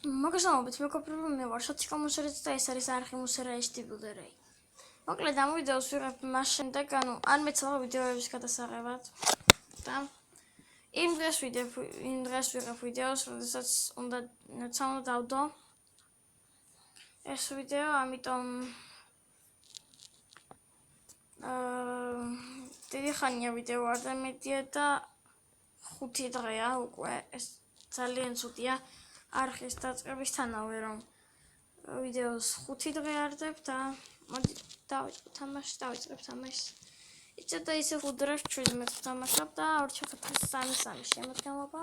მოგესალმებით, მეგობრებო, მე ვარ სოციალ მუსერეც და ეს არის არხი მუსერა HD Builder-ი. მოკლედ ამ ვიდეოს ვიღებ მას შემდეგ, არ მეცალა ვიდეოების გადასაღებად. და იმ დღეს ვიღებ ვიდეოს, როდესაც უნდა დავდო ეს ვიდეო, ამიტომ დიდი ხანია ვიდეო არ დამედია და 5 დღეა უკვე, ეს ძალიან ცუდია. არხის დაწყებისთანავე რომ ვიდეოს 5 დღე არდებ და მოდი დავიწყებ თამაშს. იცით და ისე 5 დღეს 17 ვთამაშობ და 2-4-3 შემოდგამობა.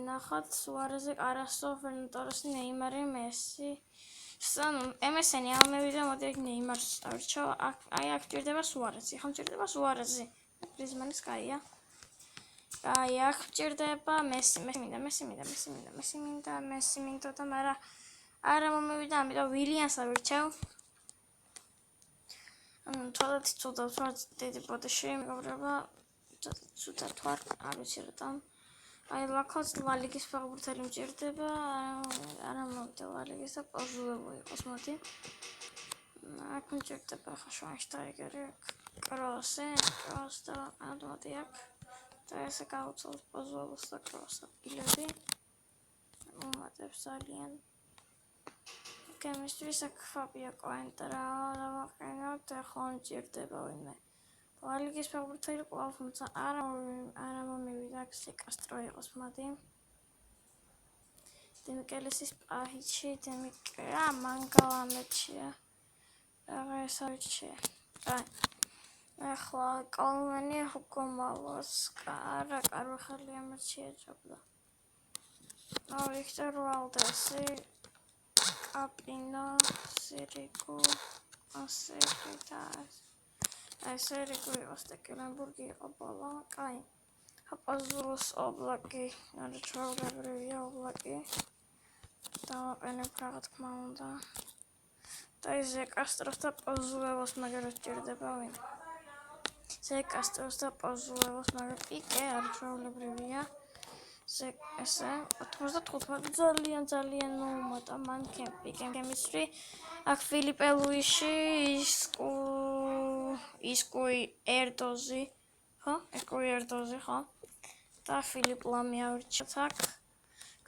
ნახოთ სუარეზე, კარასო, ფერნანდო ტორესი, ნეიმარი, მესი. MSN-ი ამოვიდა, მოდი აქ ნეიმარს დავირჩევ. აქ ჭირდება სუარეზი. ხომ ჭირდება სუარეზი? გრიზმანის კაია. აქ ჭირდება მესი მინდა და მაგრამ არა მომივიდა, ამიტომ ვილიანს ავირჩევ. თვალად დიდი ბოდიში, მეგობრებო, ცუდად ვარ, არ ვიცი რატომ. ლაქოც ლალიგის ფეხბურთელი მჭირდება, არა მომდა ლალიგის და პოზულებო იყოს, მოდი. აქ მჭირდება ხა შვაინშტაიგერი, კროსი და მოდი აქ. და ესე გავუწევთ პოზულებს და კროსილები. მომატებს ძალიან. Chemistry აქ ფაბია კოენტრა დავაყენოთ, ახლა მჭირდება ვინმე. ლალიგის ფეხბურთელი კვლავ თუმცა არა მომივიდა, აქ სიკასტრო იყოს, მოდი. დემიკელესის პაჰიჩი, მანგალამეჩია. ეს ავირჩია. ახლა კოლმენი ჰუკომალოს არა კარვახალი ამერჩია ჯობდა. ვიქტორ ვალდესი, აპინო, სირიკუ, ასერიტას. სირიკუ იყო სტეკელენბურგი იყო ბოლო, კაი. პოზულოს ობლაკი, არა ჩვეულებრივია ობლაკი. დავაყენებ რა თქმა უნდა. და ეს კასტროს და პოზულოს მაგერად ჭირდება ვინ? Კასტროს და პოზულოს მაგრამ პიკე არ ჩვეულებრივია. ესე 95 ძალიან მოუმატა მან Chemistry. აქ ფილიპე ლუიში, ისკუი ერდოზი, ხო? ხო? და ფილიპ ლამი ავირჩიოთ აქ.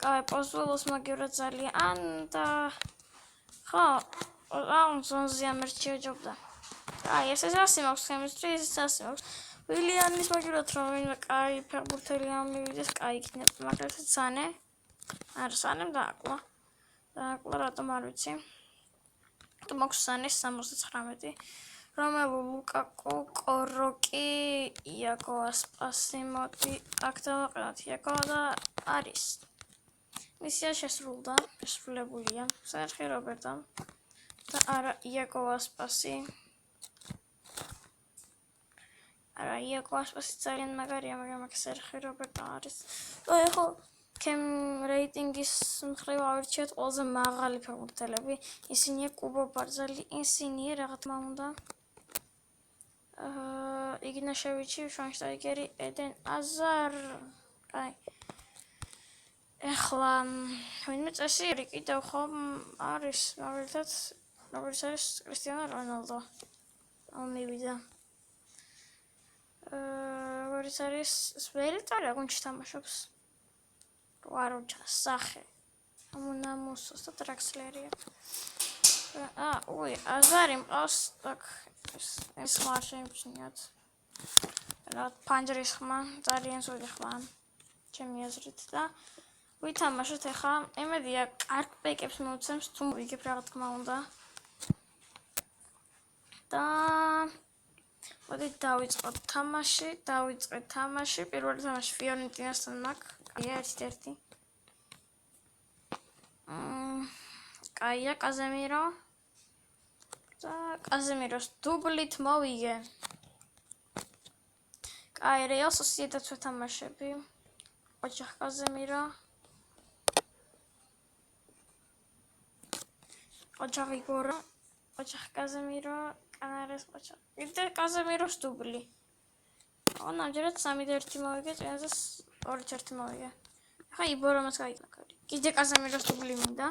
კაი, პოზულოს მაგერად ძალიან და ხო, ზონზე ამერჩია ჯობდა. ეს ასე მაქვს Chemistry, ეს ასე მაქვს. ვილიანის მაგერად რომ ვინმე კაი ფეხბურთელი ამივიდეს, კაი იქნება, მაგრამ სანე. არა, სანემ დააკლა. რატომ არ ვიცი. თუ მაქვს სანეს 79. რომელუ ლუკაკუ, კოროკი, იაკო ასპასი, მოდი აქ დავაყენოთ იაკო და არის. მისია შესრულებულია. სერხი რობერტო და არა იაკო ასპასი. არა იაკო ასპასი ძალიან მაგარია, მაგრამ აქ სერხი რობერტო არის. ხო, Chem რეიტინგის მხრივ ავირჩიოთ ყველაზე მაღალი ფეხბურთელები. ისინია კუბო ბარძალი, ინსინიე რა თქმა უნდა. იგნაშევიჩი, შვაინშტაიგერი, ედენ აზარ. კაი. ახლა ვინმე წესი კიდევ ხომ არის, მაგალითად, როგორც არის კრისტიანო რონალდო. ამივიდა. როგორც არის სპელიტორი აგუნჩი თამაშობს. ვაროჩა სახე. ამუნამუსოს და ტრაქსლერია. აზარი მყავს, აქ ეს ხმა შეიმჩნიათ. რა პანჯრის ხმა, ძალიან სული ხმა. ჩემი აზრით და ვითამაშოთ ახლა. იმედია, კარგ პეკებს მოვცემს, თუ ვიგებ რა თქმა უნდა. და მოდი დავიწყოთ თამაში. პირველი თამაში ფიორენტინასთან მაქვს. კაია 1-1. კაია კაზემირო. და კაზემიროს დუბლით მოვიგე. კაი რეალ სოსიედადს ვეთამაშები. ოჯახ კაზემირო. ოჯახ იგორო. ოჯახ კაზემირო. კანარეს ოჯახ. იდე კაზემიროს დუბლი. ნამჯერად 3-1 მოვიგე, წინაზე 2-1 მოვიგე. ხა იბორომას გაიტანა კარი. კიდე კაზემიროს დუბლი მინდა.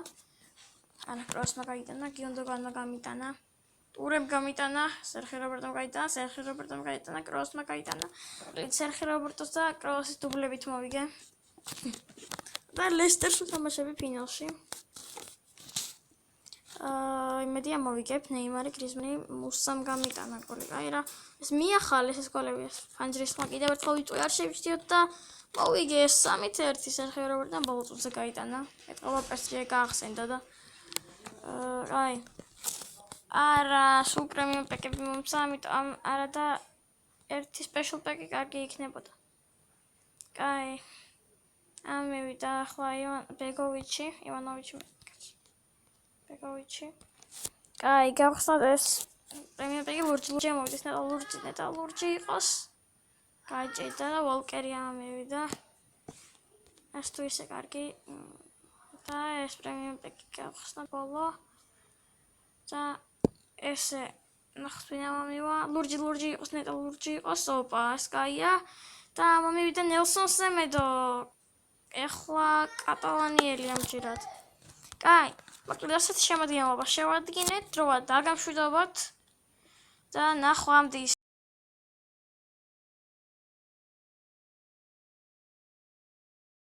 ანა კროსმა გაიტანა, გიუნდოგანმა გამიტანა. ტურემ გამიტანა, სერხი რობერტომ გაიტანა, სერხი რობერტომ გაიტანა, კროსმა გაიტანა. სერხი რობერტოს და კროსის დუბლებით მოვიგე. და ლესტერს უთამაშები ფინალში. იმედია მოვიგებ, ნეიმარი, გრიზმანი, მუსამ გამიტანა გოლი. აი რა, ეს მიახალეს ეს გოლები, ფანჯრისმა კიდევ ერთხელ ვიწვი არ შევჩდიოთ და მოვიგე 3-1 სერხი რობერტომ ბოლო წუთზე გაიტანა. ეტყობა პესტრია გაახსენდა და აი არა, სულ პრემიუმ პეკები მომცა, ამიტომ არა და ერთი სპეშალ პეკი კარგი იქნებოდა. კაი. მივიდა ახლა ივანოვიჩი. ბეგოვიჩი. კაი, გავხსნათ ეს პრემიუმ პეკი ლურჯი მოვიდეს, ნეტა ლურჯი იყოს. გაიჭედა და ვოლკერი ამივიდა. ეს თუ ისე კარგი და ეს პრემიუმ პეკი გავხსნათ ბოლო. და ესე ნახსვინა მომივა, ლურჯი იყოს, ნეტა ლურჯი იყოს, ოპა, ეს კაია. და მომივიდა ნელსონ სემედო. ეხლა კატალანიელი ამჯერად. კაი, მოკლედ ასეთი შემადგენლობა შევადგინეთ, დროა დაგამშვიდობოთ და ნახვამდის.